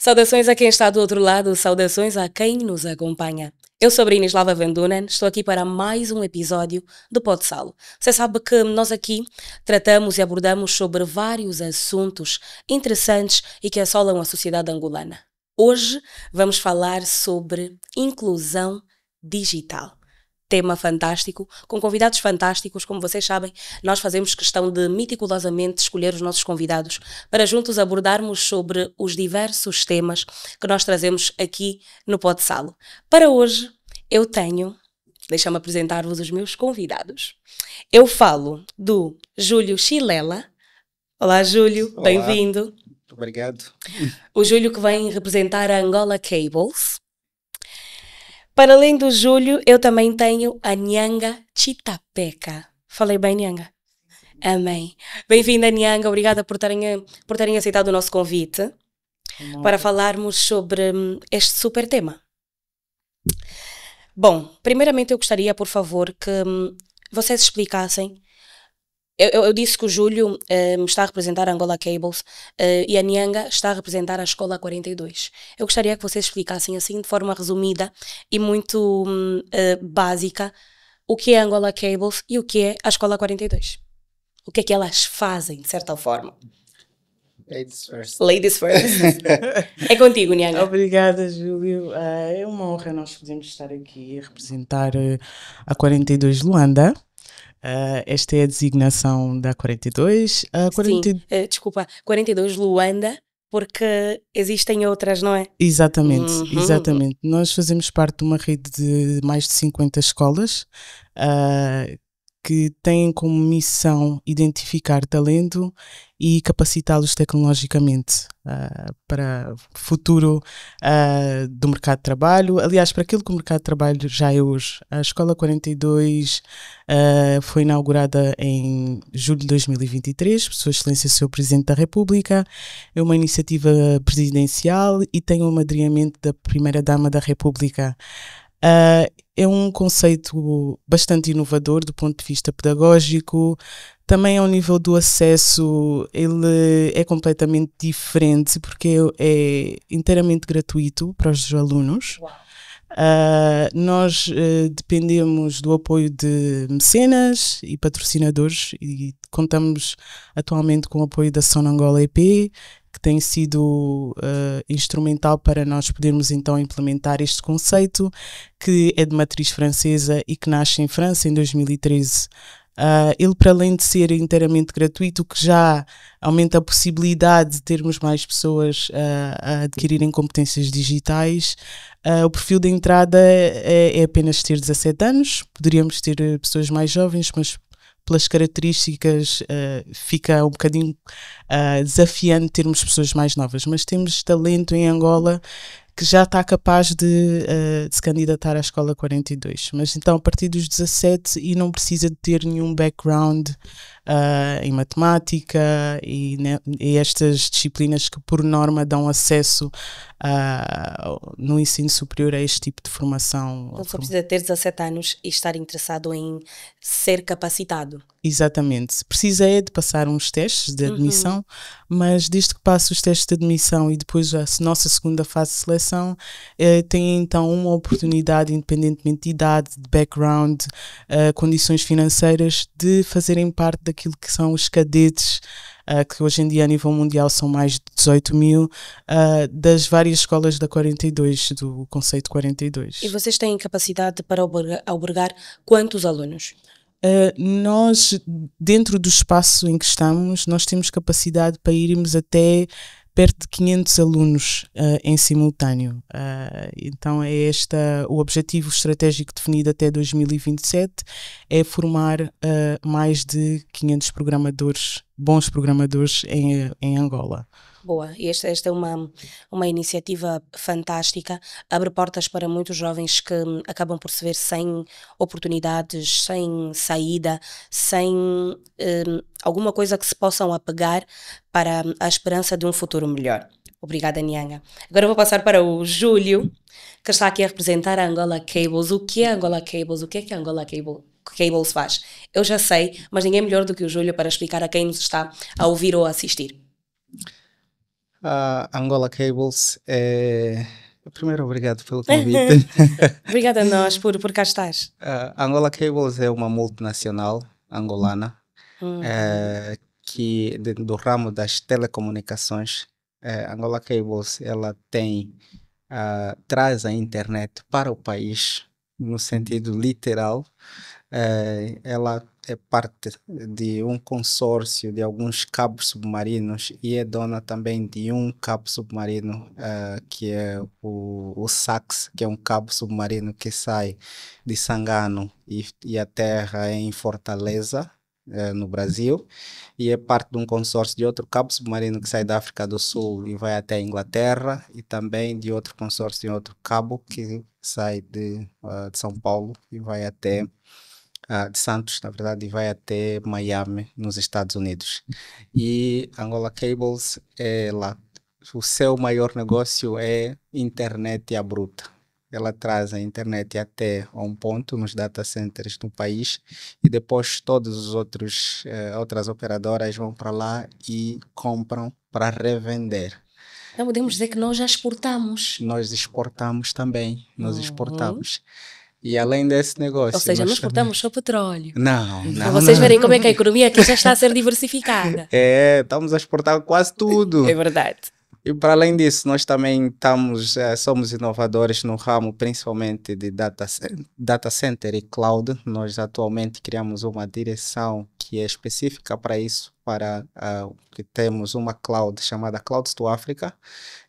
Saudações a quem está do outro lado, saudações a quem nos acompanha. Eu sou a Brinislava Vendunen, estou aqui para mais um episódio do Podsalo. Você sabe que nós aqui tratamos e abordamos sobre vários assuntos interessantes e que assolam a sociedade angolana. Hoje vamos falar sobre inclusão digital. Tema fantástico, com convidados fantásticos. Como vocês sabem, nós fazemos questão de meticulosamente escolher os nossos convidados para juntos abordarmos sobre os diversos temas que nós trazemos aqui no Podsalo. Para hoje, eu tenho, deixa-me apresentar-vos os meus convidados. Eu falo do Júlio Chilela. Olá, Júlio, Olá. Bem-vindo. Obrigado. O Júlio que vem representar a Angola Cables. Para além do Júlio, eu também tenho a Nyanga Chitapeca. Falei bem, Nyanga? Amém. Bem-vinda, Nyanga. Obrigada por terem aceitado o nosso convite para falarmos sobre este super tema. Bom, primeiramente eu gostaria, por favor, que vocês explicassem. Eu disse que o Júlio está a representar a Angola Cables e a Nyanga está a representar a Escola 42. Eu gostaria que vocês explicassem assim de forma resumida e muito básica o que é a Angola Cables e o que é a Escola 42. O que é que elas fazem, de certa forma? Ladies first. Ladies first. É contigo, Nyanga. Obrigada, Júlio. É uma honra nós podermos estar aqui a representar a 42 Luanda. Esta é a designação da 42. Sim, desculpa, 42 Luanda, porque existem outras, não é? Exatamente, exatamente. Nós fazemos parte de uma rede de mais de 50 escolas que têm como missão identificar talento e capacitá-los tecnologicamente para o futuro do mercado de trabalho. Aliás, para aquilo que o mercado de trabalho já é hoje. A Escola 42 foi inaugurada em julho de 2023, por Sua Excelência, Sr. Presidente da República. É uma iniciativa presidencial e tem o amadrinhamento da Primeira-Dama da República. É um conceito bastante inovador do ponto de vista pedagógico. Também ao nível do acesso, ele é completamente diferente porque é inteiramente gratuito para os alunos. Nós dependemos do apoio de mecenas e patrocinadores e contamos atualmente com o apoio da Sonangola EP, que tem sido instrumental para nós podermos então implementar este conceito, que é de matriz francesa e que nasce em França em 2013. Ele, para além de ser inteiramente gratuito, que já aumenta a possibilidade de termos mais pessoas a adquirirem competências digitais, o perfil de entrada é apenas ter 17 anos. Poderíamos ter pessoas mais jovens, mas pelas características fica um bocadinho desafiante termos pessoas mais novas, mas temos talento em Angola que já está capaz de se candidatar à Escola 42, mas então a partir dos 17 e não precisa de ter nenhum background em matemática e estas disciplinas que por norma dão acesso no ensino superior a este tipo de formação. Não só precisa ter 17 anos e estar interessado em ser capacitado. Exatamente. Precisa é de passar uns testes de admissão, mas desde que passe os testes de admissão e depois a nossa segunda fase de seleção, tem então uma oportunidade, independentemente de idade, de background, condições financeiras, de fazerem parte daquilo que são os cadetes, que hoje em dia a nível mundial são mais de 18 mil, das várias escolas da 42, do conceito 42. E vocês têm capacidade para albergar quantos alunos? Nós, dentro do espaço em que estamos, nós temos capacidade para irmos até perto de 500 alunos em simultâneo. Então é o objetivo estratégico definido até 2027, é formar mais de 500 programadores, bons programadores em Angola. Boa, e esta é uma iniciativa fantástica, abre portas para muitos jovens que acabam por se ver sem oportunidades, sem saída, sem alguma coisa que se possam apegar para a esperança de um futuro melhor. Obrigada, Nyanga. Agora eu vou passar para o Júlio, que está aqui a representar a Angola Cables. O que é a Angola Cables? O que é que a Angola Cables faz? Eu já sei, mas ninguém melhor do que o Júlio para explicar a quem nos está a ouvir ou a assistir. A Angola Cables é... Primeiro, obrigado pelo convite. Obrigada a nós por cá estás. A Angola Cables é uma multinacional angolana do ramo das telecomunicações. Angola Cables, ela traz a internet para o país no sentido literal. Ela é parte de um consórcio de alguns cabos submarinos e é dona também de um cabo submarino que é o SAX, que é um cabo submarino que sai de Sangano e aterra em Fortaleza, no Brasil, e é parte de um consórcio de outro cabo submarino que sai da África do Sul e vai até a Inglaterra, e também de outro consórcio de outro cabo que sai de São Paulo e vai até de Santos, na verdade, e vai até Miami, nos Estados Unidos. E Angola Cables o seu maior negócio é internet à bruta. Ela traz a internet até a um ponto nos data centers do país e depois todas as outras operadoras vão para lá e compram para revender. Então podemos dizer que nós já exportamos. Nós exportamos também, exportamos. E além desse negócio... Ou seja, não exportamos só petróleo. Não. Para vocês verem como é que a economia aqui já está a ser diversificada. Estamos a exportar quase tudo. É verdade. E para além disso, nós também somos inovadores no ramo, principalmente de data center e cloud. Nós atualmente criamos uma direção que é específica para isso, que temos uma cloud chamada Clouds to Africa,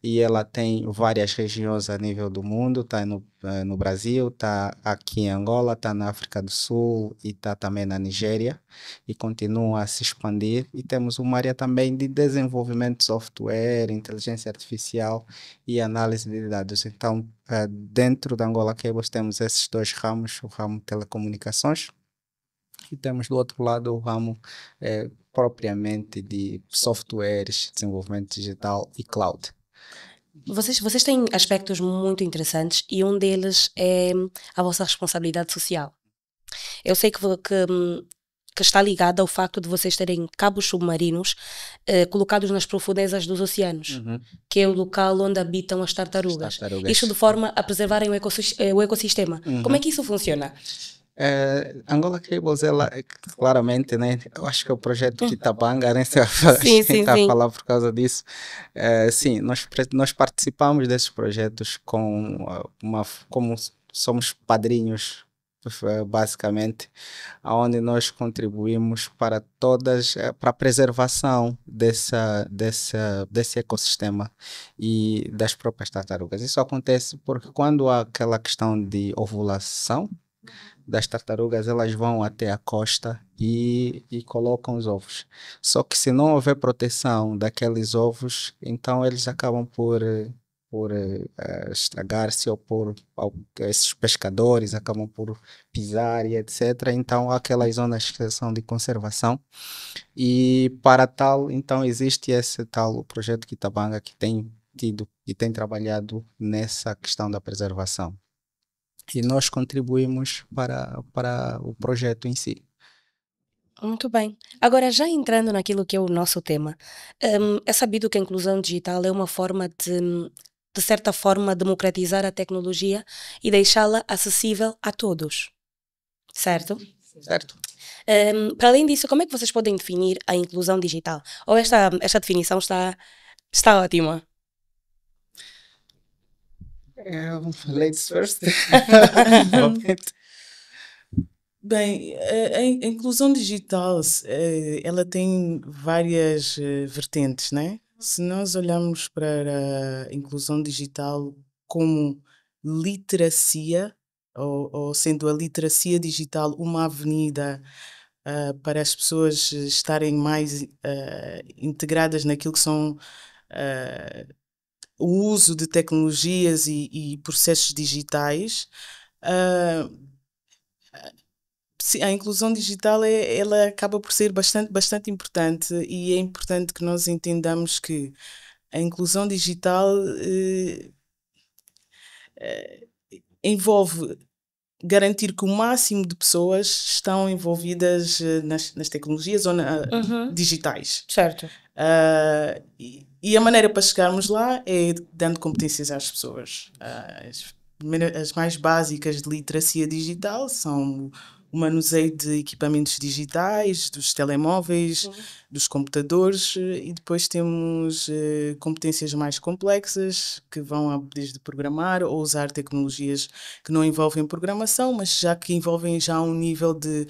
e ela tem várias regiões a nível do mundo. Está no Brasil, está aqui em Angola, está na África do Sul e está também na Nigéria, e continua a se expandir. E temos uma área também de desenvolvimento de software, inteligência artificial e análise de dados. Então, dentro da Angola Cables temos esses dois ramos, o ramo de telecomunicações, e temos do outro lado o ramo propriamente de softwares, desenvolvimento digital e cloud. Vocês têm aspectos muito interessantes e um deles é a vossa responsabilidade social. Eu sei que está ligada ao facto de vocês terem cabos submarinos colocados nas profundezas dos oceanos, que é o local onde habitam as tartarugas. Isto de forma a preservarem o ecossistema. Como é que isso funciona? Angola Cables, ela claramente, né? Eu acho que é o projeto Kitabanga, né? Sim, está a falar por causa disso. Sim, nós participamos desses projetos como somos padrinhos, basicamente, onde nós contribuímos para a preservação desse ecossistema e das próprias tartarugas. Isso acontece porque quando há aquela questão de ovulação das tartarugas, elas vão até a costa e colocam os ovos. Só que se não houver proteção daqueles ovos, então eles acabam por estragar-se, ou esses pescadores acabam por pisar e etc. Então há aquelas zonas que são de conservação, e para tal, então existe esse tal projeto Kitabanga que tem tido e tem trabalhado nessa questão da preservação. E nós contribuímos para o projeto em si. Muito bem. Agora, já entrando naquilo que é o nosso tema, é sabido que a inclusão digital é uma forma de certa forma, democratizar a tecnologia e deixá-la acessível a todos. Certo? Certo. Para além disso, como é que vocês podem definir a inclusão digital? Ou esta definição está ótima? Ladies first. Bem, a inclusão digital, ela tem várias vertentes, né? Se nós olharmos para a inclusão digital como literacia, ou sendo a literacia digital uma avenida para as pessoas estarem mais integradas naquilo que são o uso de tecnologias e processos digitais, a inclusão digital ela acaba por ser bastante importante, e é importante que nós entendamos que a inclusão digital envolve garantir que o máximo de pessoas estão envolvidas nas tecnologias ou digitais. Certo. E a maneira para chegarmos lá é dando competências às pessoas. As mais básicas de literacia digital são o manuseio de equipamentos digitais, dos telemóveis, dos computadores, e depois temos competências mais complexas que vão desde programar ou usar tecnologias que não envolvem programação, mas já que envolvem já um nível de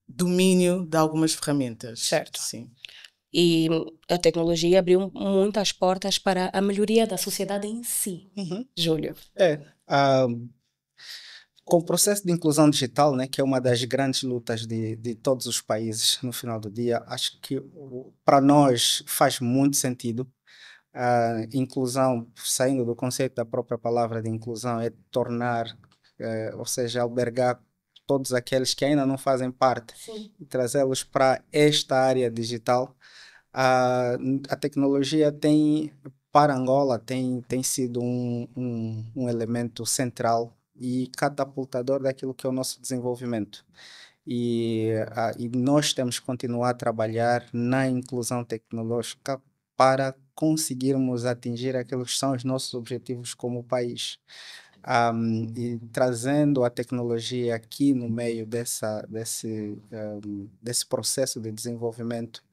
domínio de algumas ferramentas. Certo. Sim. E a tecnologia abriu muitas portas para a melhoria da sociedade em si. Júlio. Com o processo de inclusão digital, né, que é uma das grandes lutas de todos os países no final do dia, acho que para nós faz muito sentido. A inclusão, saindo do conceito da própria palavra de inclusão, é tornar, ou seja, albergar todos aqueles que ainda não fazem parte e trazê-los para esta área digital. A tecnologia tem, para Angola, tem sido um elemento central e catapultador daquilo que é o nosso desenvolvimento. E nós temos que continuar a trabalhar na inclusão tecnológica para conseguirmos atingir aqueles que são os nossos objetivos como país. E trazendo a tecnologia aqui no meio desse processo de desenvolvimento,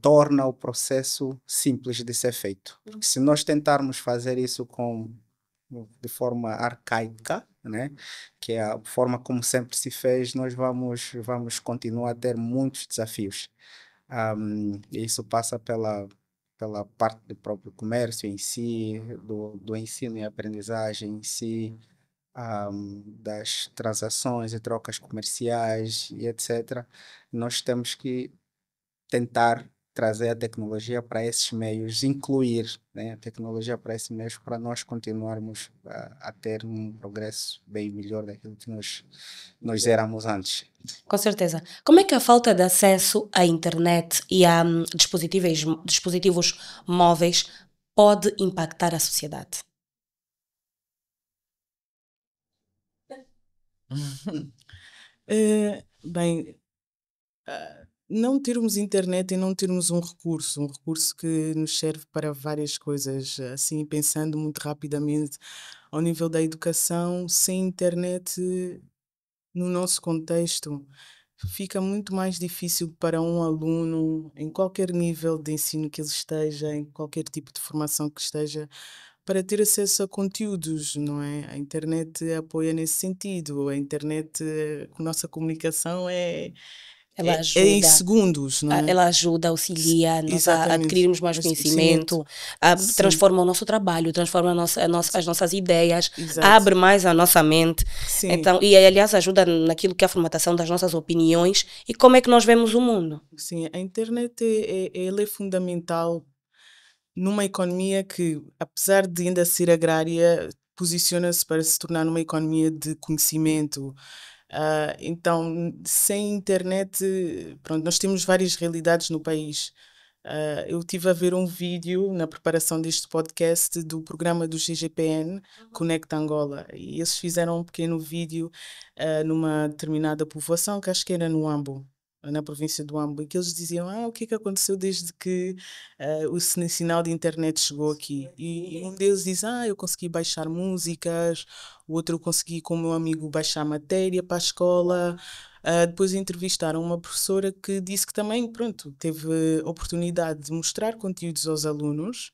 torna o processo simples de ser feito. Porque se nós tentarmos fazer isso de forma arcaica, né, que é a forma como sempre se fez, nós vamos continuar a ter muitos desafios. E isso passa pela parte do próprio comércio em si, do ensino e aprendizagem em si, das transações e trocas comerciais e etc. Nós temos que tentar trazer a tecnologia para esses meios, incluir, né, a tecnologia para esses meios para nós continuarmos a ter um progresso bem melhor daquilo que nós éramos antes. Com certeza. Como é que a falta de acesso à internet e a dispositivos móveis pode impactar a sociedade? Bem, não termos internet e não termos um recurso que nos serve para várias coisas, assim, pensando muito rapidamente ao nível da educação, sem internet, no nosso contexto, fica muito mais difícil para um aluno, em qualquer nível de ensino que ele esteja, em qualquer tipo de formação que esteja, para ter acesso a conteúdos, não é? A internet apoia nesse sentido, a internet, a nossa comunicação Ela é em ajuda, segundos, não é? ela ajuda, auxilia nós a Exatamente. adquirirmos mais Mais conhecimento. conhecimento, Sim, transforma o nosso trabalho, transforma as nossas ideias, exato. abre mais a nossa mente. Sim, Então, e aliás ajuda naquilo que é a formatação das nossas opiniões e como é que nós vemos o mundo. sim. A internet ela é fundamental numa economia que, apesar de ainda ser agrária, posiciona-se para se tornar uma economia de conhecimento. Então, sem internet, pronto, nós temos várias realidades no país. Eu estive a ver um vídeo na preparação deste podcast do programa do GGPN, Conecta Angola, e eles fizeram um pequeno vídeo numa determinada povoação, que acho que era no Ambo, na província do Ambo, e que eles diziam, o que é que aconteceu desde que o sinal de internet chegou aqui? E um deles diz, eu consegui baixar músicas, o outro eu consegui com o meu amigo baixar matéria para a escola. Depois entrevistaram uma professora que disse que também, pronto, teve a oportunidade de mostrar conteúdos aos alunos.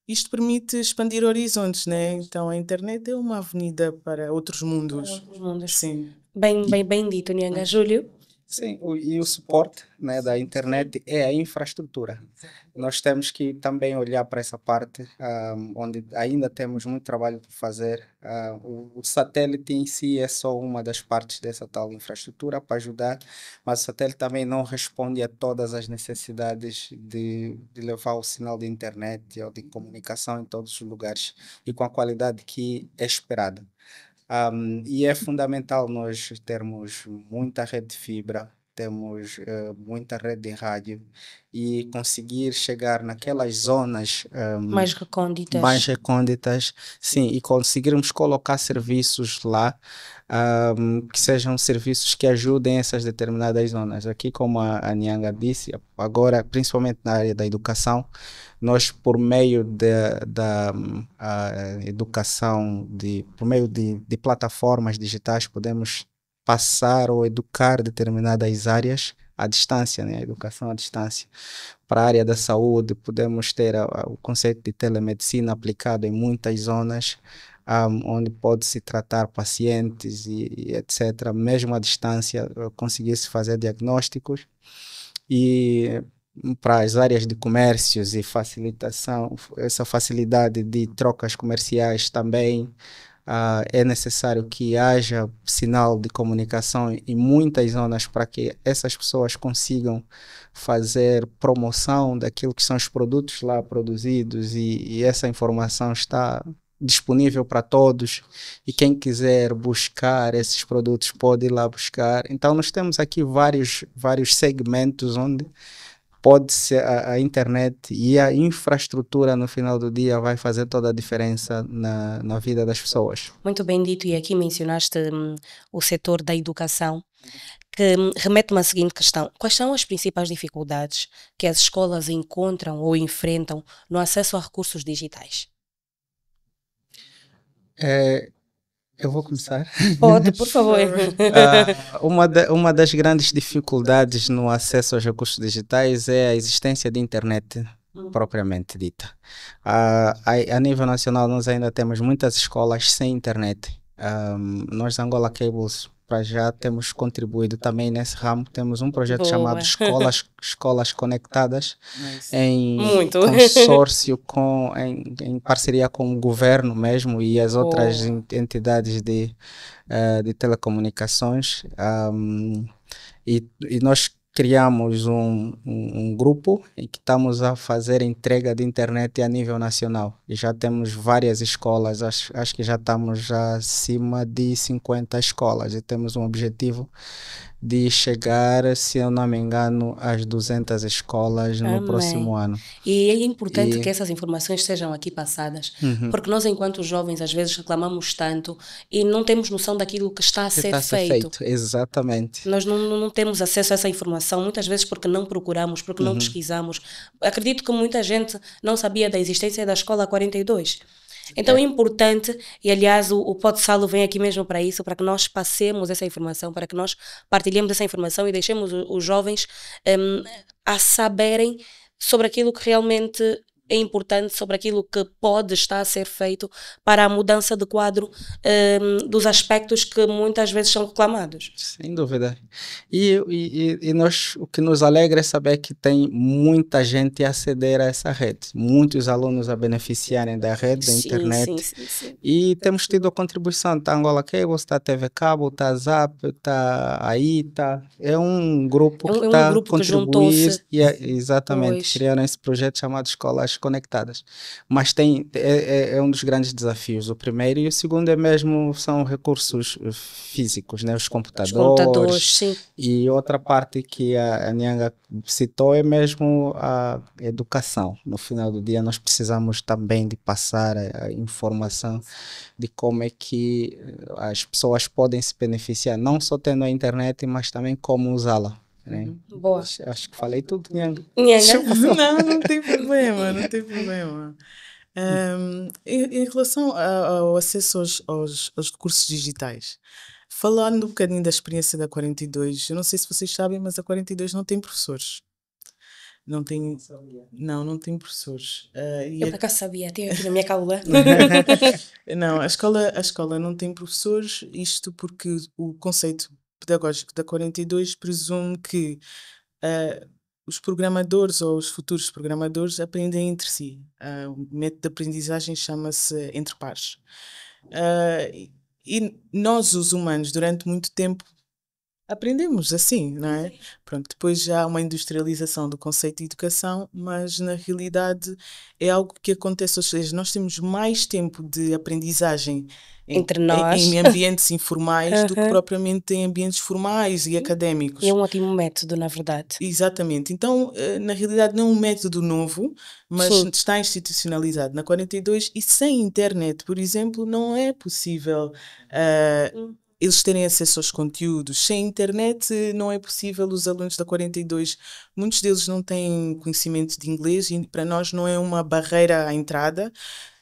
Isto permite expandir horizontes, né? Então a internet é uma avenida para outros mundos. Os mundos. Sim. Bem dito, Nianga. Júlio? Sim, e o suporte, né, da internet é a infraestrutura. Nós temos que também olhar para essa parte, onde ainda temos muito trabalho por fazer. O satélite em si é só uma das partes dessa tal infraestrutura para ajudar, mas o satélite também não responde a todas as necessidades de levar o sinal de internet ou de comunicação em todos os lugares e com a qualidade que é esperada. E é fundamental nós termos muita rede de fibra, temos muita rede de rádio e conseguir chegar naquelas zonas Mais recônditas. mais recônditas, sim, e conseguirmos colocar serviços lá, que sejam serviços que ajudem essas determinadas zonas. Aqui, como a Nyanga disse, agora, principalmente na área da educação, nós, por meio da educação, por meio de plataformas digitais, podemos passar ou educar determinadas áreas à distância, né? A educação à distância. Para a área da saúde, podemos ter o conceito de telemedicina aplicado em muitas zonas, onde pode-se tratar pacientes e etc., mesmo à distância, conseguir-se fazer diagnósticos. E para as áreas de comércios e facilitação, essa facilidade de trocas comerciais também, é necessário que haja sinal de comunicação em muitas zonas para que essas pessoas consigam fazer promoção daquilo que são os produtos lá produzidos e essa informação está disponível para todos e quem quiser buscar esses produtos pode ir lá buscar. Então nós temos aqui vários segmentos onde pode ser a internet e a infraestrutura no final do dia vai fazer toda a diferença na vida das pessoas. Muito bem dito, e aqui mencionaste o setor da educação, que remete-me à seguinte questão. Quais são as principais dificuldades que as escolas encontram ou enfrentam no acesso a recursos digitais? Eu vou começar. Pode, por favor. Uma das grandes dificuldades no acesso aos recursos digitais é a existência de internet propriamente dita. A nível nacional, nós ainda temos muitas escolas sem internet. Nós, Angola Cables, para já temos contribuído também nesse ramo. Temos um projeto Boa. chamado Escolas Conectadas, em Muito. consórcio, em parceria com o governo mesmo e as outras Boa. entidades de telecomunicações. E nós criamos um grupo em que estamos a fazer entrega de internet a nível nacional. E já temos várias escolas, acho que já estamos já acima de 50 escolas e temos um objetivo de chegar, se eu não me engano, às 200 escolas no Amém. próximo ano. E é importante que essas informações sejam aqui passadas, porque nós, enquanto jovens, às vezes reclamamos tanto e não temos noção daquilo que está a ser feito. Exatamente. Nós não temos acesso a essa informação, muitas vezes porque não procuramos, porque não pesquisamos. Acredito que muita gente não sabia da existência da Escola 42. Então é importante, e aliás o Podsalo vem aqui mesmo para isso, para que nós passemos essa informação, para que nós partilhemos essa informação e deixemos os jovens a saberem sobre aquilo que realmente é importante, sobre aquilo que pode estar a ser feito para a mudança de quadro dos aspectos que muitas vezes são reclamados. Sem dúvida. E nós, o que nos alegra é saber que tem muita gente a aceder a essa rede, muitos alunos a beneficiarem da rede, da internet. Sim. E temos tido a contribuição, está Angola Cable, está a TV Cabo, está a Zap, está a ITA. É um grupo que está a contribuir e exatamente criaram esse projeto chamado Escolas Conectadas. Mas é um dos grandes desafios. O primeiro e o segundo são recursos físicos, né? Os computadores, sim. E outra parte que a Nyanga citou é mesmo a educação. No final do dia nós precisamos também de passar a informação de como é que as pessoas podem se beneficiar, não só tendo a internet, mas também como usá-la. Né? Boa. Acho que falei tudo, Nyanga. Não tem problema, não tem problema. Em relação ao acesso aos recursos digitais, falando um bocadinho da experiência da 42, eu não sei se vocês sabem, mas a 42 não tem professores. Não tem professores. Eu por acaso sabia, tenho aqui na minha caula. Não, a escola não tem professores, isto porque o conceito pedagógico da 42 presume que os programadores ou os futuros programadores aprendem entre si. O método de aprendizagem chama-se entre pares. E nós, os humanos, durante muito tempo aprendemos assim, não é? Pronto, depois já há uma industrialização do conceito de educação, mas na realidade é algo que acontece, ou seja, nós temos mais tempo de aprendizagem Entre em nós. ambientes informais do que Aham. propriamente em ambientes formais e E é académicos. um ótimo método, na verdade. Exatamente. Então, na realidade, não é um método novo, mas Sim. está institucionalizado na 42 e sem internet, por exemplo, não é possível eles terem acesso aos conteúdos. Sem internet, não é possível os alunos da 42, muitos deles não têm conhecimento de inglês e para nós não é uma barreira à entrada.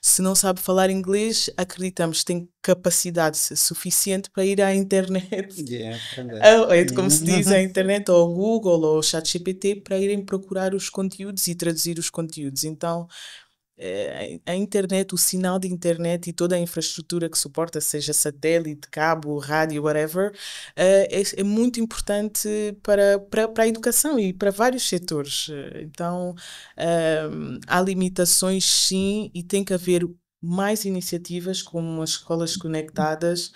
Se não sabe falar inglês, acreditamos que tem capacidade suficiente para ir à internet De aprender. é como se diz a internet, ou o Google, ou o ChatGPT, para irem procurar os conteúdos e traduzir os conteúdos. Então, a internet, o sinal de internet e toda a infraestrutura que suporta, seja satélite, cabo, rádio, whatever, é muito importante para a educação e para vários setores. Então, há limitações, sim, e tem que haver mais iniciativas como as escolas conectadas,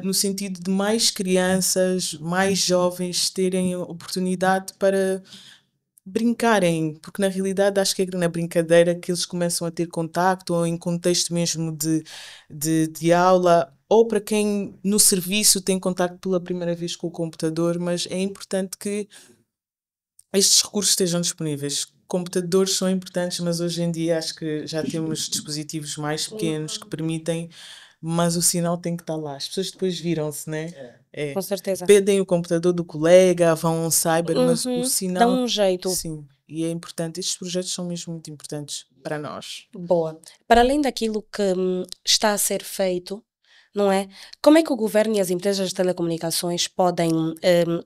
no sentido de mais crianças, mais jovens terem oportunidade para brincarem, porque na realidade acho que é na brincadeira que eles começam a ter contacto, ou em contexto mesmo de aula, ou para quem no serviço tem contacto pela primeira vez com o computador, mas é importante que estes recursos estejam disponíveis. Computadores são importantes, mas hoje em dia acho que já temos dispositivos mais pequenos que permitem, mas o sinal tem que estar lá. As pessoas depois viram-se, né? Com certeza. Pedem o computador do colega, vão a um cyber, mas o Dá sinal, um jeito. sim. E é importante. Estes projetos são mesmo muito importantes para nós. Boa. Para além daquilo que está a ser feito, não é? Como é que o governo e as empresas de telecomunicações podem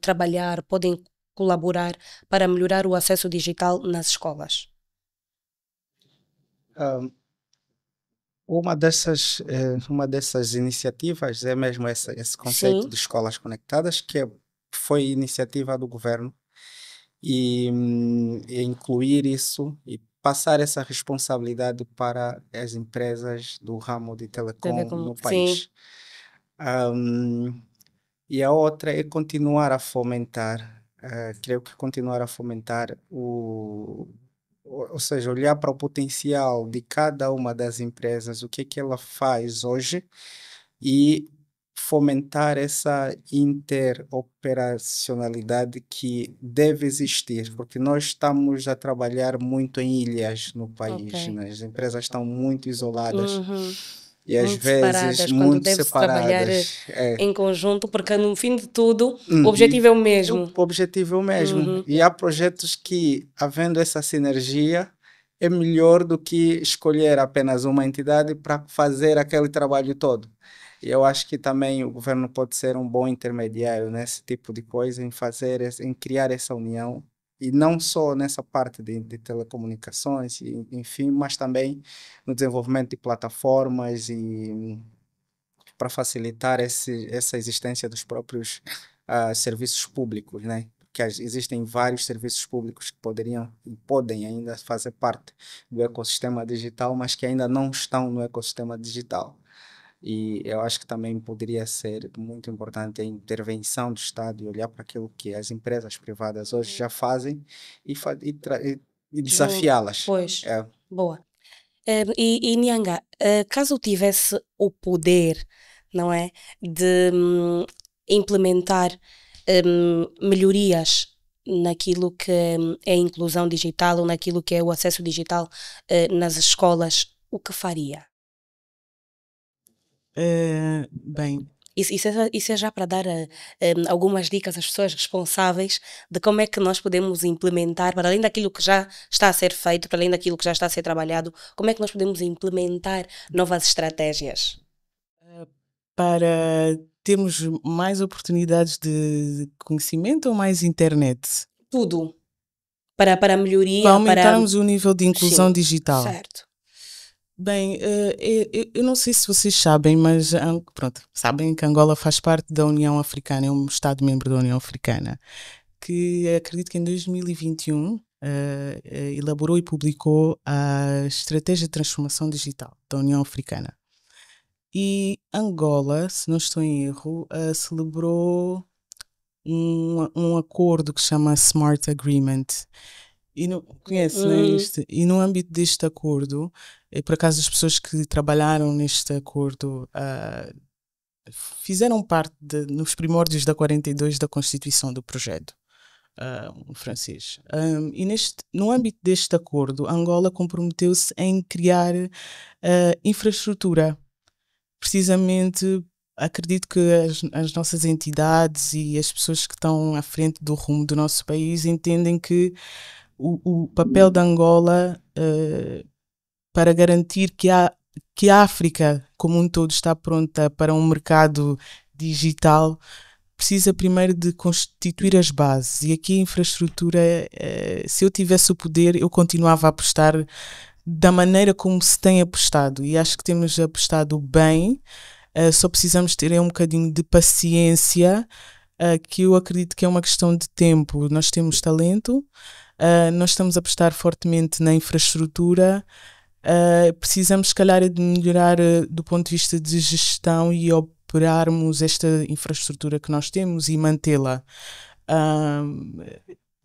trabalhar, podem colaborar para melhorar o acesso digital nas escolas? Ah, uma dessas iniciativas é mesmo esse conceito Sim, de escolas conectadas, foi iniciativa do governo e incluir isso e passar essa responsabilidade para as empresas do ramo de telecom no sim, país. Ahm, e a outra é continuar a fomentar, creio que continuar a fomentar ou seja, olhar para o potencial de cada uma das empresas, o que é que ela faz hoje e fomentar essa interoperacionalidade que deve existir, porque nós estamos a trabalhar muito em ilhas no ok. país, né? As empresas estão muito isoladas Uhum. e às Muito vezes separadas, quando muito deve-se trabalhar separadas. em conjunto, porque no fim de tudo o E objetivo é o o mesmo. objetivo é o mesmo. Uhum. E há projetos que, havendo essa sinergia, é melhor do que escolher apenas uma entidade para fazer aquele trabalho todo. E eu acho que também o governo pode ser um bom intermediário nesse tipo de coisa, em criar essa união, e não só nessa parte de telecomunicações, enfim, mas também no desenvolvimento de plataformas e para facilitar essa existência dos próprios serviços públicos, né? Que existem vários serviços públicos que poderiam e podem ainda fazer parte do ecossistema digital, mas que ainda não estão no ecossistema digital. E eu acho que também poderia ser muito importante a intervenção do Estado e olhar para aquilo que as empresas privadas hoje já fazem e Junto. desafiá-las. Pois, É, boa. E Nyanga, caso tivesse o poder, não é, de implementar melhorias naquilo que é a inclusão digital ou naquilo que é o acesso digital nas escolas, o que faria? Bem, Isso é já para dar algumas dicas às pessoas responsáveis de como é que nós podemos implementar, para além daquilo que já está a ser feito, para além daquilo que já está a ser trabalhado, como é que nós podemos implementar novas estratégias? para termos mais oportunidades de conhecimento ou mais internet? Tudo. Para Para melhoria, para. aumentarmos o nível de inclusão Sim, digital. certo. Bem, eu não sei se vocês sabem, mas pronto, sabem que Angola faz parte da União Africana, é um Estado-membro da União Africana, que acredito que em 2021 elaborou e publicou a Estratégia de Transformação Digital da União Africana. E Angola, se não estou em erro, celebrou um acordo que se chama Smart Agreement. E conhece, né, e no âmbito deste acordo, por acaso as pessoas que trabalharam neste acordo fizeram parte nos primórdios da 42 da constituição do projeto francês. E no âmbito deste acordo, Angola comprometeu-se em criar infraestrutura. Precisamente, acredito que as nossas entidades e as pessoas que estão à frente do rumo do nosso país entendem que o papel da Angola para garantir que a África como um todo está pronta para um mercado digital precisa primeiro de constituir as bases. E aqui a infraestrutura, se eu tivesse o poder, eu continuava a apostar da maneira como se tem apostado. E acho que temos apostado bem. Só precisamos ter um bocadinho de paciência, que eu acredito que é uma questão de tempo. Nós temos talento, nós estamos a apostar fortemente na infraestrutura. Precisamos, se calhar, de melhorar do ponto de vista de gestão e operarmos esta infraestrutura que nós temos e mantê-la.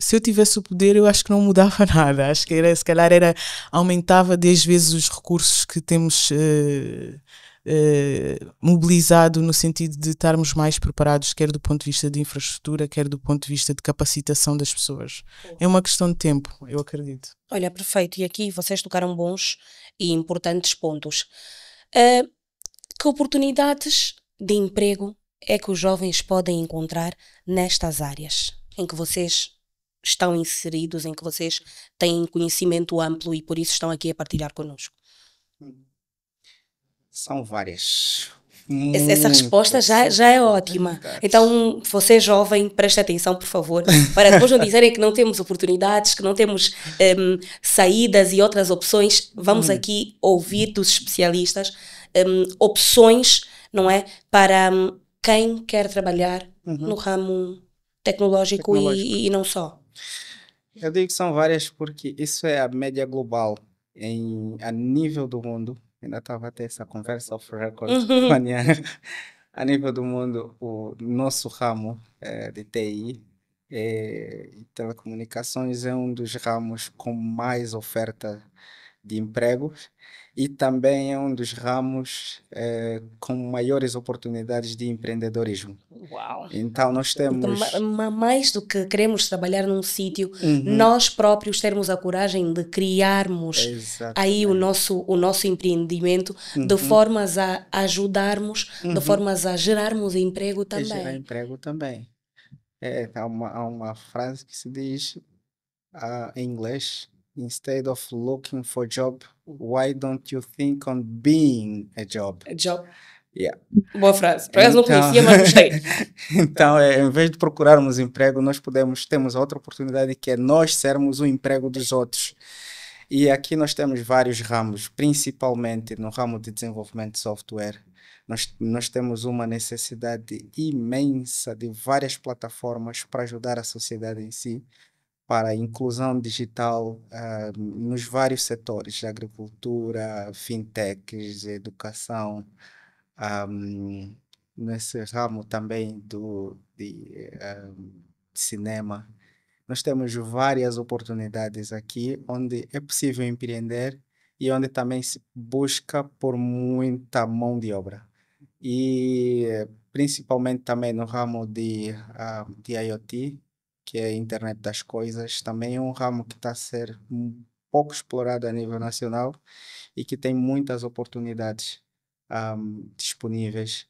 Se eu tivesse o poder, eu acho que não mudava nada. Acho que se calhar aumentava 10 vezes os recursos que temos mobilizado, no sentido de estarmos mais preparados, quer do ponto de vista de infraestrutura, quer do ponto de vista de capacitação das pessoas. É uma questão de tempo, eu acredito. Olha, perfeito. E aqui vocês tocaram bons e importantes pontos. Que oportunidades de emprego é que os jovens podem encontrar nestas áreas em que vocês estão inseridos, em que vocês têm conhecimento amplo e por isso estão aqui a partilhar connosco? São várias. Essa resposta já é ótima. Então, você jovem, preste atenção, por favor, para depois não dizerem que não temos oportunidades, que não temos saídas e outras opções. Vamos aqui ouvir dos especialistas opções, não é? Para quem quer trabalhar no ramo tecnológico. E não só. Eu digo que são várias porque isso é a média global a nível do mundo. Ainda estava a ter essa conversa off record manhã. A nível do mundo, o nosso ramo de TI e telecomunicações é um dos ramos com mais oferta de empregos e também é um dos ramos com maiores oportunidades de empreendedorismo. Uau! Então nós temos... Então, mais do que queremos trabalhar num sítio, nós próprios termos a coragem de criarmos aí o nosso empreendimento de formas a ajudarmos, de formas a gerarmos emprego também. Gerar emprego também. Há uma frase que se diz em inglês: instead of looking for job, why don't you think on being a job? A job. Yeah. Boa frase. Por acaso não conhecia, mas gostei. Então, em vez de procurarmos emprego, nós temos outra oportunidade, que é nós sermos o emprego dos outros. E aqui nós temos vários ramos, principalmente no ramo de desenvolvimento de software. Nós temos uma necessidade imensa de várias plataformas para ajudar a sociedade em si, para a inclusão digital nos vários setores, agricultura, fintechs, educação, nesse ramo também de cinema. Nós temos várias oportunidades aqui onde é possível empreender e onde também se busca por muita mão de obra. E principalmente também no ramo de IoT, que é a internet das coisas, também é um ramo que está a ser pouco explorado a nível nacional e que tem muitas oportunidades disponíveis.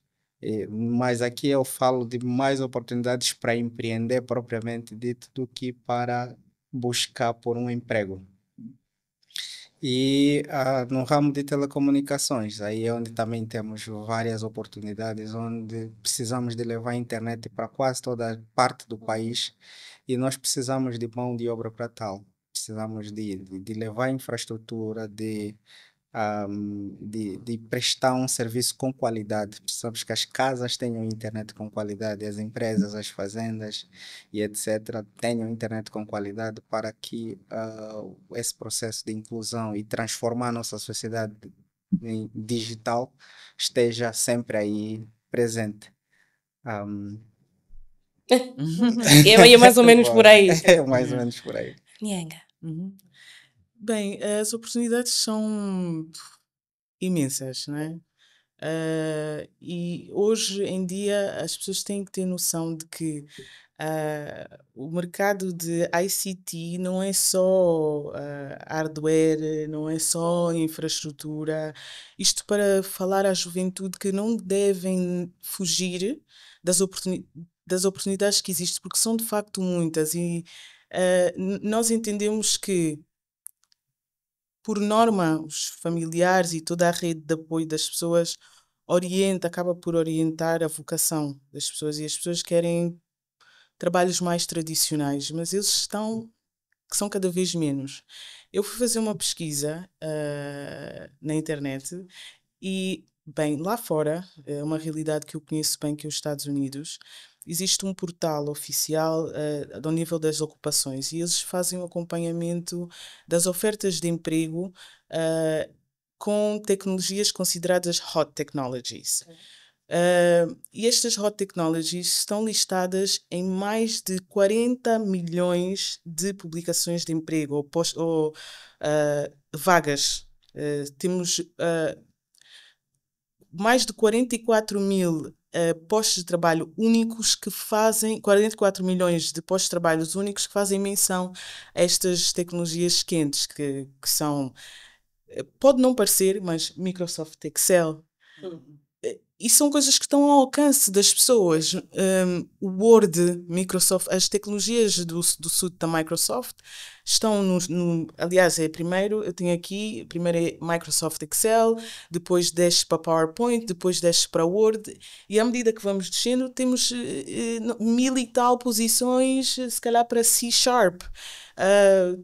Mas aqui eu falo de mais oportunidades para empreender propriamente dito do que para buscar por um emprego. E no ramo de telecomunicações, aí é onde também temos várias oportunidades, onde precisamos de levar a internet para quase toda parte do país e nós precisamos de mão de obra para tal. Precisamos de levar infraestrutura, de prestar um serviço com qualidade. Precisamos que as casas tenham internet com qualidade, as empresas, as fazendas e etc. tenham internet com qualidade para que esse processo de inclusão e transformar a nossa sociedade em digital esteja sempre aí presente. É mais ou menos por aí. É mais ou menos por aí. Nhanga. Bem, as oportunidades são imensas, não é? E hoje em dia as pessoas têm que ter noção de que o mercado de ICT não é só hardware, não é só infraestrutura. Isto para falar à juventude que não devem fugir das oportunidades que existem, porque são de facto muitas. E nós entendemos que por norma, os familiares e toda a rede de apoio das pessoas acaba por orientar a vocação das pessoas e as pessoas querem trabalhos mais tradicionais, mas que são cada vez menos. Eu fui fazer uma pesquisa na internet e, bem, lá fora, é uma realidade que eu conheço bem, que é os Estados Unidos, existe um portal oficial ao nível das ocupações e eles fazem um acompanhamento das ofertas de emprego com tecnologias consideradas hot technologies. E estas hot technologies estão listadas em mais de 40 milhões de publicações de emprego ou vagas. Temos mais de 44 mil postos de trabalho únicos 44 milhões de postos de trabalho únicos que fazem menção a estas tecnologias quentes, que são, pode não parecer, mas Microsoft Excel. E são coisas que estão ao alcance das pessoas. O Word, Microsoft, as tecnologias do suite da Microsoft estão aliás, eu tenho aqui, primeiro é Microsoft Excel, depois desce para PowerPoint, depois desce para Word, e à medida que vamos descendo, temos 1000 e tal posições, se calhar para C#.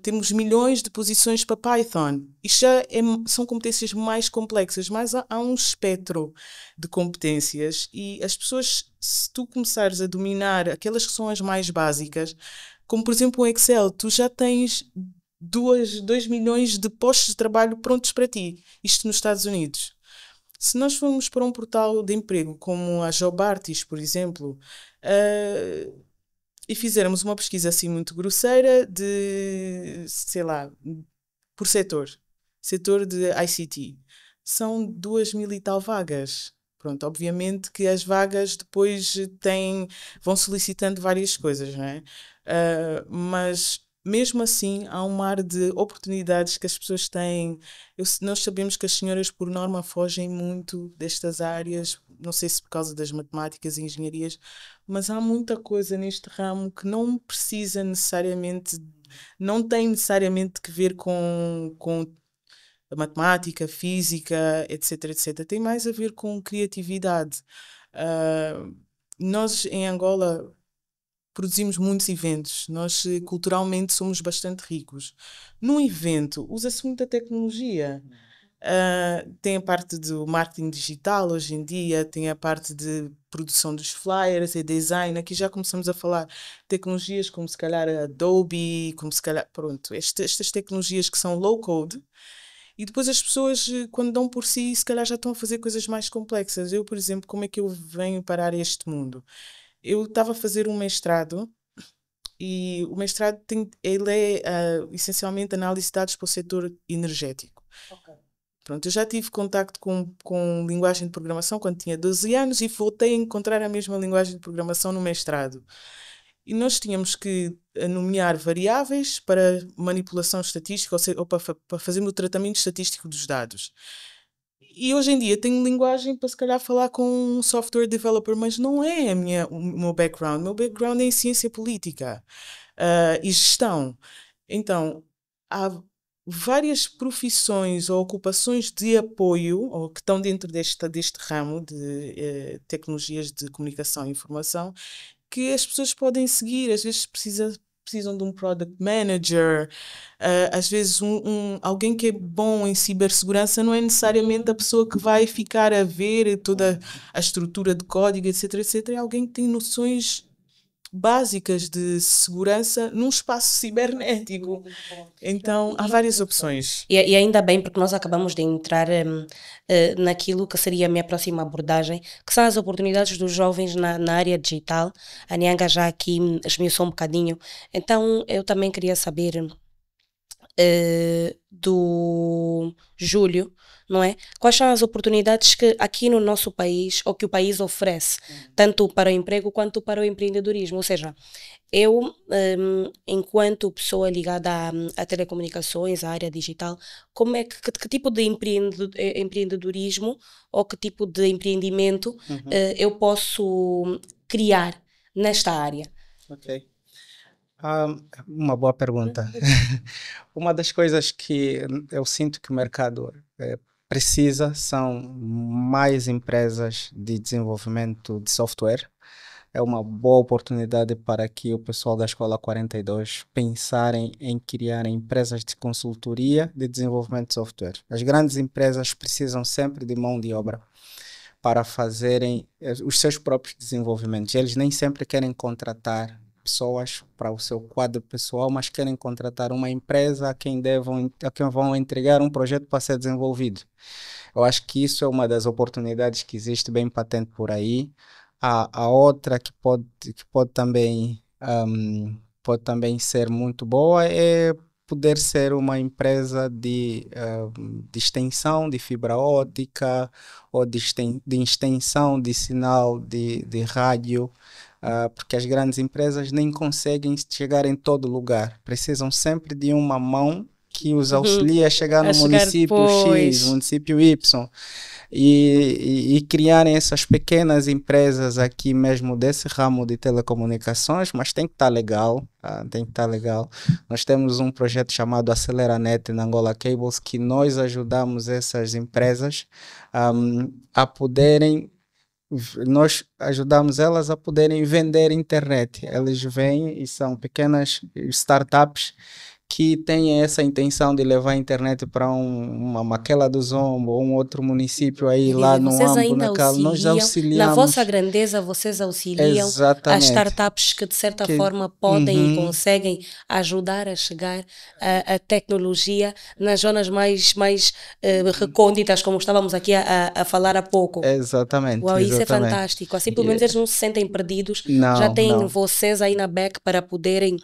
Temos milhões de posições para Python. Isto já são competências mais complexas, mas há um espectro de competências e as pessoas, se tu começares a dominar aquelas que são as mais básicas, como por exemplo o Excel, tu já tens 2 milhões de postos de trabalho prontos para ti, isto nos Estados Unidos. Se nós formos para um portal de emprego como a Jobartis, por exemplo, e fizermos uma pesquisa assim muito grosseira de, sei lá, por setor de ICT, são 2 mil e tal vagas. Pronto, obviamente que as vagas depois vão solicitando várias coisas, não é? Mas mesmo assim há um mar de oportunidades que as pessoas têm. Nós sabemos que as senhoras por norma fogem muito destas áreas, não sei se por causa das matemáticas e engenharias, mas há muita coisa neste ramo que não tem necessariamente que ver com a matemática, física, etc, etc. Tem mais a ver com criatividade. Nós em Angola produzimos muitos eventos. Nós culturalmente somos bastante ricos. Num evento usa-se muita tecnologia. Tem a parte do marketing digital hoje em dia, tem a parte de produção dos flyers e design. Aqui já começamos a falar tecnologias como se calhar a Adobe, como se calhar, pronto, estas tecnologias que são low code. E depois as pessoas, quando dão por si, se calhar já estão a fazer coisas mais complexas. Eu, por exemplo, como é que eu venho parar este mundo? Eu estava a fazer um mestrado e o mestrado ele é essencialmente análise de dados para o setor energético. Okay. Pronto, eu já tive contacto com linguagem de programação quando tinha 12 anos e voltei a encontrar a mesma linguagem de programação no mestrado. E nós tínhamos que nomear variáveis para manipulação estatística, ou para fazer o tratamento estatístico dos dados. E hoje em dia tenho linguagem para se calhar falar com um software developer, mas não é o meu background. O meu background é em ciência política e gestão. Então, há várias profissões ou ocupações de apoio ou que estão dentro deste ramo de tecnologias de comunicação e informação que as pessoas podem seguir. Às vezes precisam de um product manager, às vezes alguém que é bom em cibersegurança não é necessariamente a pessoa que vai ficar a ver toda a estrutura de código, etc, etc. É alguém que tem noções básicas de segurança num espaço cibernético. Então, há várias opções. E ainda bem, porque nós acabamos de entrar naquilo que seria a minha próxima abordagem, que são as oportunidades dos jovens na área digital. A Nyanga já aqui esmiuçou um bocadinho. Então, eu também queria saber do Júlio, não é? Quais são as oportunidades que aqui no nosso país, ou que o país oferece, tanto para o emprego quanto para o empreendedorismo? Ou seja, eu, enquanto pessoa ligada a telecomunicações, à área digital, como é que tipo de empreendedorismo ou que tipo de empreendimento eu posso criar nesta área? Ok. Uma boa pergunta. Uma das coisas que eu sinto que o mercado precisa são mais empresas de desenvolvimento de software. É uma boa oportunidade para que o pessoal da Escola 42 pensarem em criar empresas de consultoria de desenvolvimento de software. As grandes empresas precisam sempre de mão de obra para fazerem os seus próprios desenvolvimentos. Eles nem sempre querem contratar pessoas para o seu quadro pessoal, mas querem contratar uma empresa a quem vão entregar um projeto para ser desenvolvido. Eu acho que isso é uma das oportunidades que existe bem patente por aí. A outra que pode também ser muito boa é poder ser uma empresa de extensão de fibra óptica ou de extensão de sinal de rádio, porque as grandes empresas nem conseguem chegar em todo lugar. Precisam sempre de uma mão que os auxilie a chegar no município X, município Y. E criarem essas pequenas empresas aqui mesmo desse ramo de telecomunicações, mas tem que estar legal, tem que estar legal. Nós temos um projeto chamado AceleraNet na Angola Cables, que nós ajudamos essas empresas a poderem, nós ajudamos elas a poderem vender internet. Eles vêm e são pequenas startups que têm essa intenção de levar a internet para uma Maquela do Zombo ou um outro município aí lá no Ambo, nós auxiliamos. Na vossa grandeza, vocês auxiliam as startups que de certa forma podem e conseguem ajudar a chegar a tecnologia nas zonas mais recônditas, como estávamos aqui a falar há pouco. Exatamente. Uau, isso é fantástico. Assim, pelo menos eles não se sentem perdidos. Já têm vocês aí na back para poderem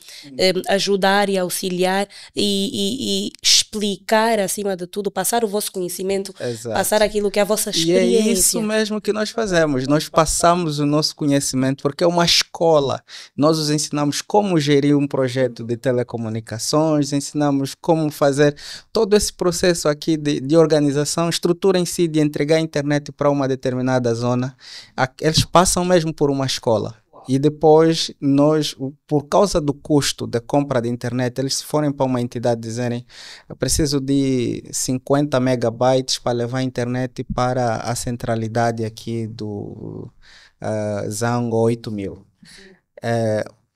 ajudar e auxiliar e explicar, acima de tudo, passar o vosso conhecimento, passar aquilo que é a vossa experiência. E é isso mesmo que nós fazemos. Nós passamos o nosso conhecimento, porque é uma escola. Nós os ensinamos como gerir um projeto de telecomunicações, ensinamos como fazer todo esse processo aqui de organização, estrutura em si, de entregar a internet para uma determinada zona. Eles passam mesmo por uma escola. E depois, nós, por causa do custo da compra de internet, eles se forem para uma entidade dizerem: eu preciso de 50 megabytes para levar a internet para a centralidade aqui do Zango 8000.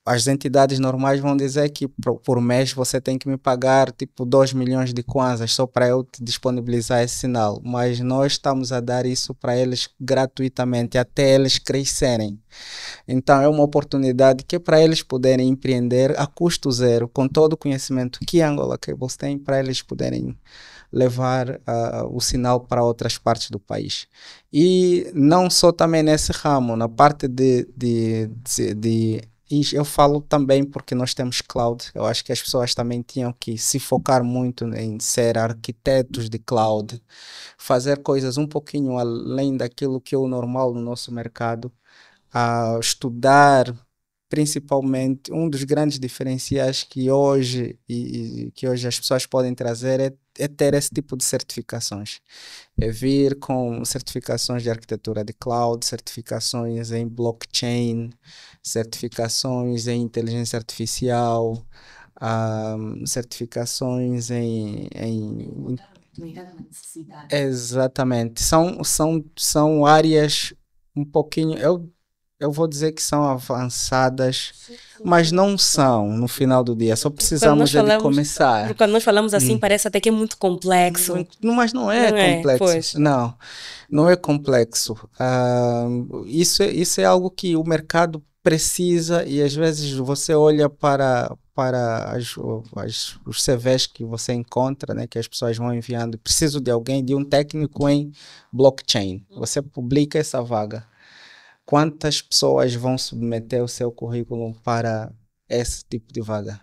As entidades normais vão dizer que por mês você tem que me pagar tipo 2 milhões de kwanzas só para eu te disponibilizar esse sinal. Mas nós estamos a dar isso para eles gratuitamente, até eles crescerem. Então é uma oportunidade que é para eles poderem empreender a custo zero, com todo o conhecimento que a Angola Cables tem, para eles poderem levar o sinal para outras partes do país. E não só também nesse ramo, na parte e eu falo também porque nós temos cloud. Eu acho que as pessoas também tinham que se focar muito em ser arquitetos de cloud, fazer coisas um pouquinho além daquilo que é o normal no nosso mercado, estudar. Principalmente, um dos grandes diferenciais que hoje as pessoas podem trazer é ter esse tipo de certificações. É vir com certificações de arquitetura de cloud, certificações em blockchain, certificações em inteligência artificial, certificações em exatamente. São áreas um pouquinho... Eu vou dizer que são avançadas, mas não são no final do dia. Só precisamos de começar. Quando nós falamos assim, parece até que é muito complexo. Mas não é complexo. Não é complexo. Isso é algo que o mercado precisa, e às vezes você olha para os CVs que você encontra, né, que as pessoas vão enviando, preciso de alguém, de um técnico em blockchain. Você publica essa vaga. Quantas pessoas vão submeter o seu currículo para esse tipo de vaga?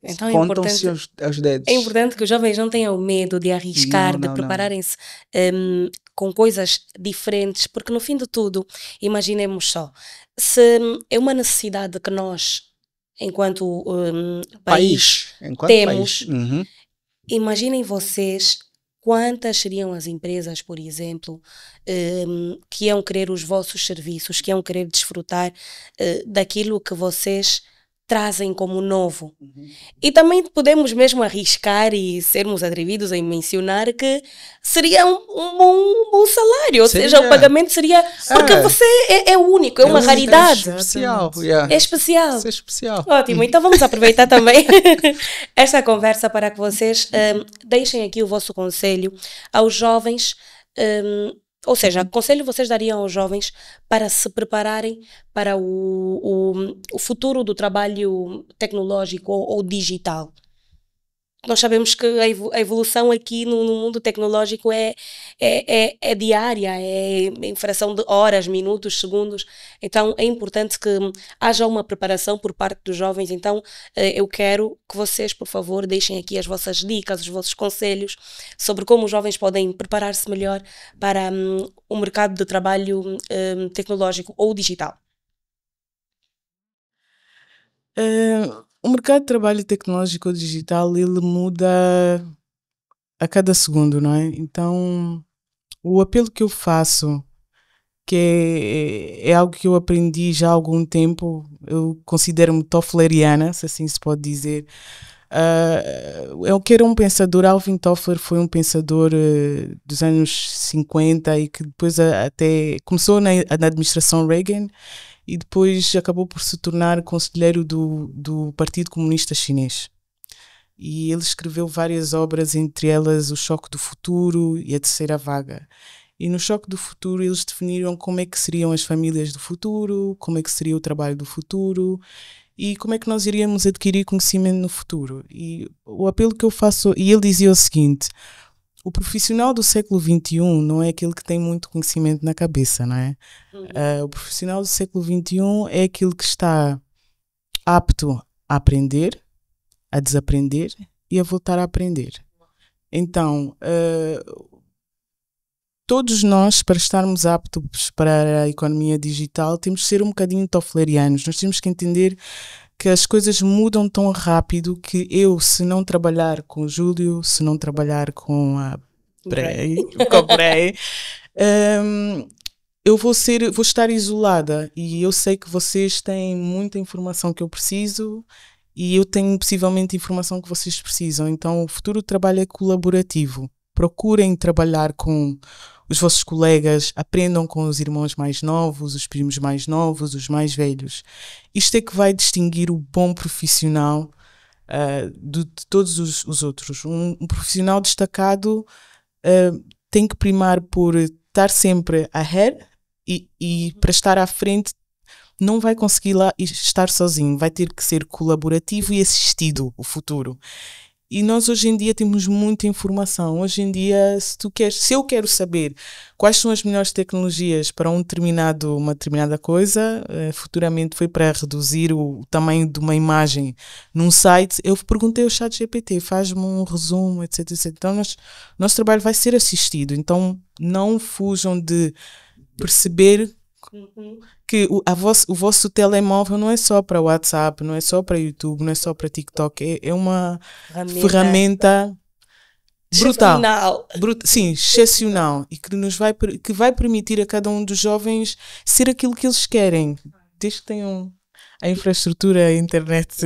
Então Contam-se aos dedos. é importante que os jovens não tenham medo de arriscar, de Não. prepararem-se com coisas diferentes, porque no fim de tudo, imaginemos só, se é uma necessidade que nós, enquanto país, Enquanto temos, país. Uhum. imaginem vocês quantas seriam as empresas, por exemplo, que iam querer os vossos serviços, que iam querer desfrutar daquilo que vocês trazem como novo. E também podemos mesmo arriscar e sermos atrevidos em mencionar que seria um bom salário, ou seja, o pagamento seria... Porque você é único, é uma raridade. É especial. É especial. Isso é especial. Ótimo, então vamos aproveitar também esta conversa para que vocês deixem aqui o vosso conselho aos jovens, ou seja, que conselho vocês dariam aos jovens para se prepararem para o futuro do trabalho tecnológico ou digital? Nós sabemos que a evolução aqui no mundo tecnológico é diária, é em fração de horas, minutos, segundos. Então é importante que haja uma preparação por parte dos jovens. Então eu quero que vocês, por favor, deixem aqui as vossas dicas, os vossos conselhos sobre como os jovens podem preparar-se melhor para o mercado de trabalho tecnológico ou digital. O mercado de trabalho tecnológico digital, ele muda a cada segundo, não é? Então, o apelo que eu faço, que é algo que eu aprendi já há algum tempo, eu considero-me toffleriana, se assim se pode dizer. Eu quero um pensador, Alvin Toffler foi um pensador dos anos 50 e que depois até começou na administração Reagan, e depois acabou por se tornar conselheiro do Partido Comunista Chinês. E ele escreveu várias obras, entre elas O Choque do Futuro e A Terceira Vaga. E no Choque do Futuro eles definiram como é que seriam as famílias do futuro, como é que seria o trabalho do futuro e como é que nós iríamos adquirir conhecimento no futuro. E o apelo que eu faço, e ele dizia o seguinte: o profissional do século XXI não é aquele que tem muito conhecimento na cabeça, não é? O profissional do século XXI é aquele que está apto a aprender, a desaprender e a voltar a aprender. Então, todos nós, para estarmos aptos para a economia digital, temos de ser um bocadinho tofflerianos. Nós temos que entender que as coisas mudam tão rápido que eu, se não trabalhar com o Júlio, se não trabalhar com a Bray, eu vou estar isolada, e eu sei que vocês têm muita informação que eu preciso e eu tenho possivelmente informação que vocês precisam. Então o futuro do trabalho é colaborativo. Procurem trabalhar com os vossos colegas, aprendam com os irmãos mais novos, os primos mais novos, os mais velhos. Isto é que vai distinguir o bom profissional de todos os outros. Um profissional destacado tem que primar por estar sempre ahead e para estar à frente não vai conseguir lá estar sozinho, vai ter que ser colaborativo e assistido o futuro. E nós hoje em dia temos muita informação. Hoje em dia, se eu quero saber quais são as melhores tecnologias para uma determinada coisa, futuramente foi para reduzir o tamanho de uma imagem num site, eu perguntei ao ChatGPT, faz-me um resumo, etc, etc. Então, nosso trabalho vai ser assistido. Então, não fujam de perceber que o vosso telemóvel não é só para WhatsApp, não é só para YouTube, não é só para TikTok, é uma ferramenta brutal, sim, excepcional, e que vai permitir a cada um dos jovens ser aquilo que eles querem, desde que tenham a infraestrutura, a internet,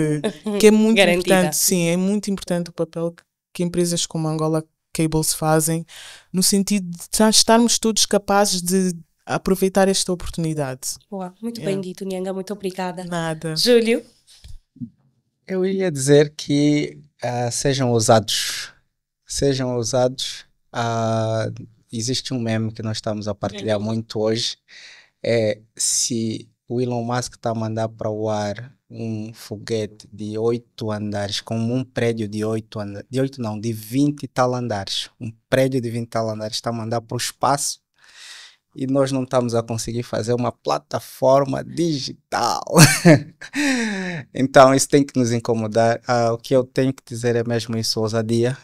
que é muito importante. Sim, é muito importante o papel que empresas como a Angola Cables fazem, no sentido de estarmos todos capazes de aproveitar esta oportunidade. Boa, muito bem dito, Nhanga, muito obrigada. Nada. Júlio? Eu ia dizer que sejam ousados. Sejam ousados. Existe um meme que nós estamos a partilhar muito hoje. Se o Elon Musk está a mandar para o ar um foguete de 8 andares, com um prédio de 8 andares, de 8 não, de 20 e tal andares. Um prédio de 20 e tal andares está a mandar para o espaço e nós não estamos a conseguir fazer uma plataforma digital. Então isso tem que nos incomodar. O que eu tenho que dizer é mesmo isso, ousadia,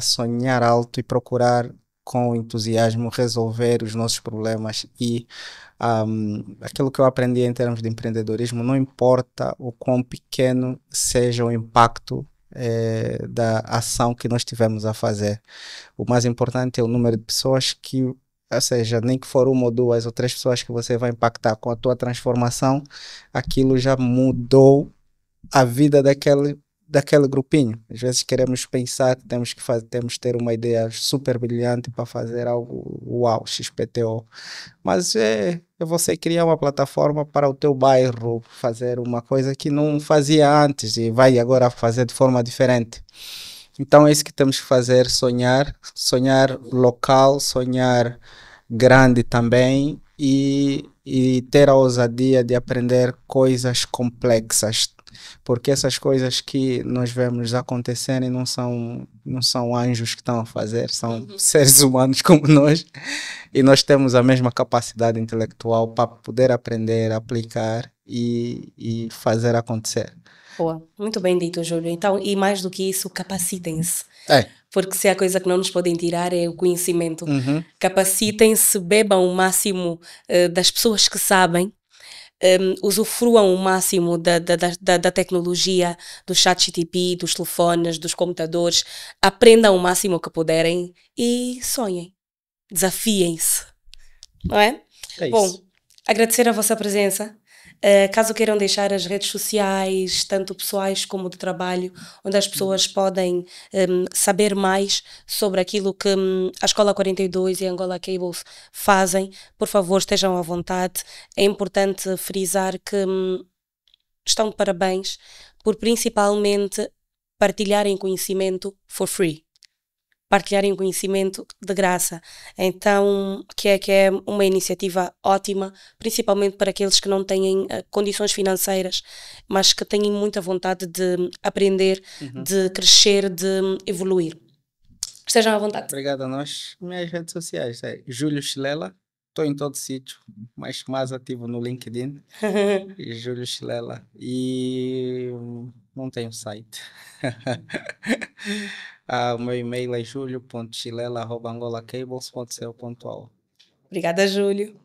sonhar alto e procurar com entusiasmo resolver os nossos problemas e aquilo que eu aprendi em termos de empreendedorismo, não importa o quão pequeno seja o impacto da ação que nós tivemos a fazer. O mais importante é o número de pessoas que, ou seja, nem que for uma ou duas ou três pessoas que você vai impactar com a tua transformação, aquilo já mudou a vida daquele grupinho. Às vezes queremos pensar que temos que ter uma ideia super brilhante para fazer algo uau, XPTO. Mas é você criar uma plataforma para o teu bairro, fazer uma coisa que não fazia antes e vai agora fazer de forma diferente. Então é isso que temos que fazer, sonhar local, sonhar grande também e ter a ousadia de aprender coisas complexas, porque essas coisas que nós vemos acontecerem não são anjos que estão a fazer, são seres humanos como nós e nós temos a mesma capacidade intelectual para poder aprender, aplicar e fazer acontecer. Boa, muito bem dito, Júlio. Então, e mais do que isso, capacitem-se. É. Porque se há coisa que não nos podem tirar é o conhecimento. Uhum. Capacitem-se, bebam o máximo das pessoas que sabem, usufruam o máximo da tecnologia, do chat GTP, dos telefones, dos computadores, aprendam o máximo que puderem e sonhem. Desafiem-se. Não é? É Bom, isso. agradecer a vossa presença. Caso queiram deixar as redes sociais, tanto pessoais como de trabalho, onde as pessoas podem saber mais sobre aquilo que a Escola 42 e a Angola Cables fazem, por favor, estejam à vontade. É importante frisar que estão de parabéns por principalmente partilharem conhecimento for free. Partilharem conhecimento de graça. Então, que é uma iniciativa ótima, principalmente para aqueles que não têm condições financeiras, mas que têm muita vontade de aprender, de crescer, de evoluir. Estejam à vontade. Obrigado a nós. Minhas redes sociais é Júlio Chilela. Estou em todo sítio, mas mais ativo no LinkedIn. Júlio Chilela. E não tenho site. O meu e-mail é julio.chilela@angolacables.co.au. Obrigada, Júlio.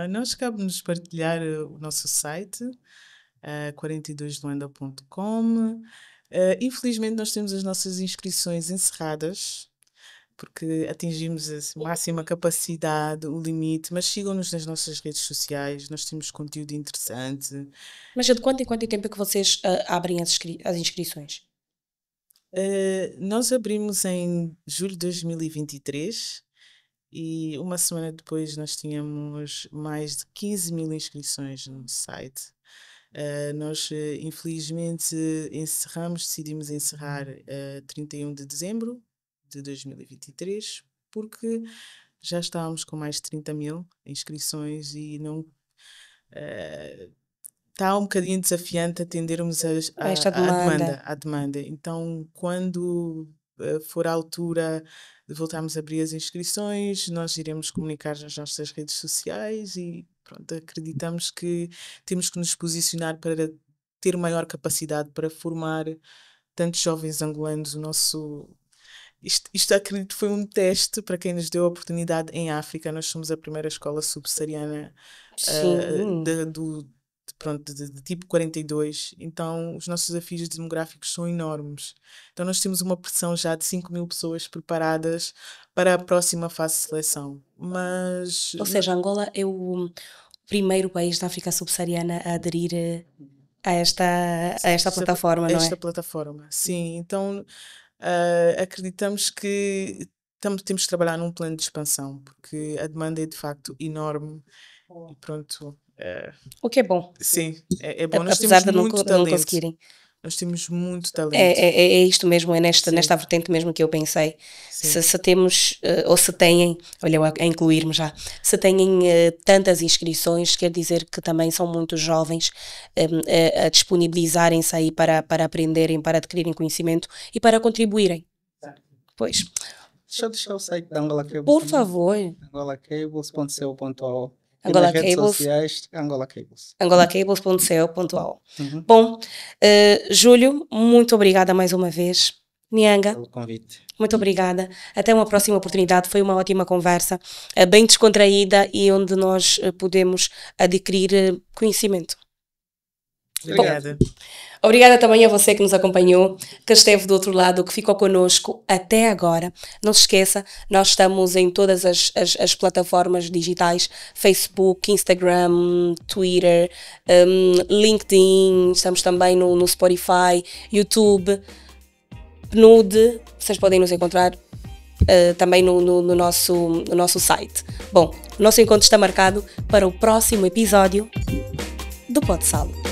Nós cabe-nos partilhar o nosso site, 42luanda.com. Infelizmente nós temos as nossas inscrições encerradas, porque atingimos a máxima capacidade, o limite, mas sigam-nos nas nossas redes sociais, nós temos conteúdo interessante. Mas de quanto em quanto tempo é que vocês abrem as inscrições? Nós abrimos em julho de 2023 e uma semana depois nós tínhamos mais de 15 mil inscrições no site. Nós infelizmente decidimos encerrar 31 de dezembro de 2023 porque já estávamos com mais de 30 mil inscrições e não está um bocadinho desafiante atendermos à demanda. Então, quando for a altura de voltarmos a abrir as inscrições, nós iremos comunicar nas nossas redes sociais e pronto, acreditamos que temos que nos posicionar para ter maior capacidade para formar tantos jovens angolanos. Isto acredito foi um teste para quem nos deu a oportunidade em África. Nós somos a primeira escola subsaariana de tipo 42, então os nossos desafios demográficos são enormes. Então nós temos uma pressão já de 5 mil pessoas preparadas para a próxima fase de seleção. Ou seja, Angola é o primeiro país da África subsaariana a aderir a esta plataforma, não é? Esta plataforma, sim. Então acreditamos que temos que trabalhar num plano de expansão, porque a demanda é de facto enorme. E pronto. O que é bom. Sim, é bom. Nós Apesar temos de muito não talento. conseguirem. Nós temos muito talento. É isto mesmo, é nesta vertente mesmo que eu pensei. Se temos, ou se têm, olha, a incluir-me já, se têm tantas inscrições, quer dizer que também são muito jovens a disponibilizarem-se aí para aprenderem, para adquirirem conhecimento e para contribuírem. Pois. Deixa eu deixar o site da Angola Cables. Por favor. angolacables.co.au. Angola nas redes Cables. sociais, Angola Cables. angolacables.co.au. Bom, Júlio, muito obrigada mais uma vez. Nyanga, Pelo convite. muito obrigada. Até uma próxima oportunidade. Foi uma ótima conversa, bem descontraída e onde nós podemos adquirir conhecimento. Obrigada. Obrigada também a você que nos acompanhou, que esteve do outro lado, que ficou connosco até agora. Não se esqueça, nós estamos em todas as plataformas digitais, Facebook, Instagram, Twitter, LinkedIn, estamos também no Spotify, YouTube, PNUD, vocês podem nos encontrar também no nosso site. Bom, o nosso encontro está marcado para o próximo episódio do Pod Salo.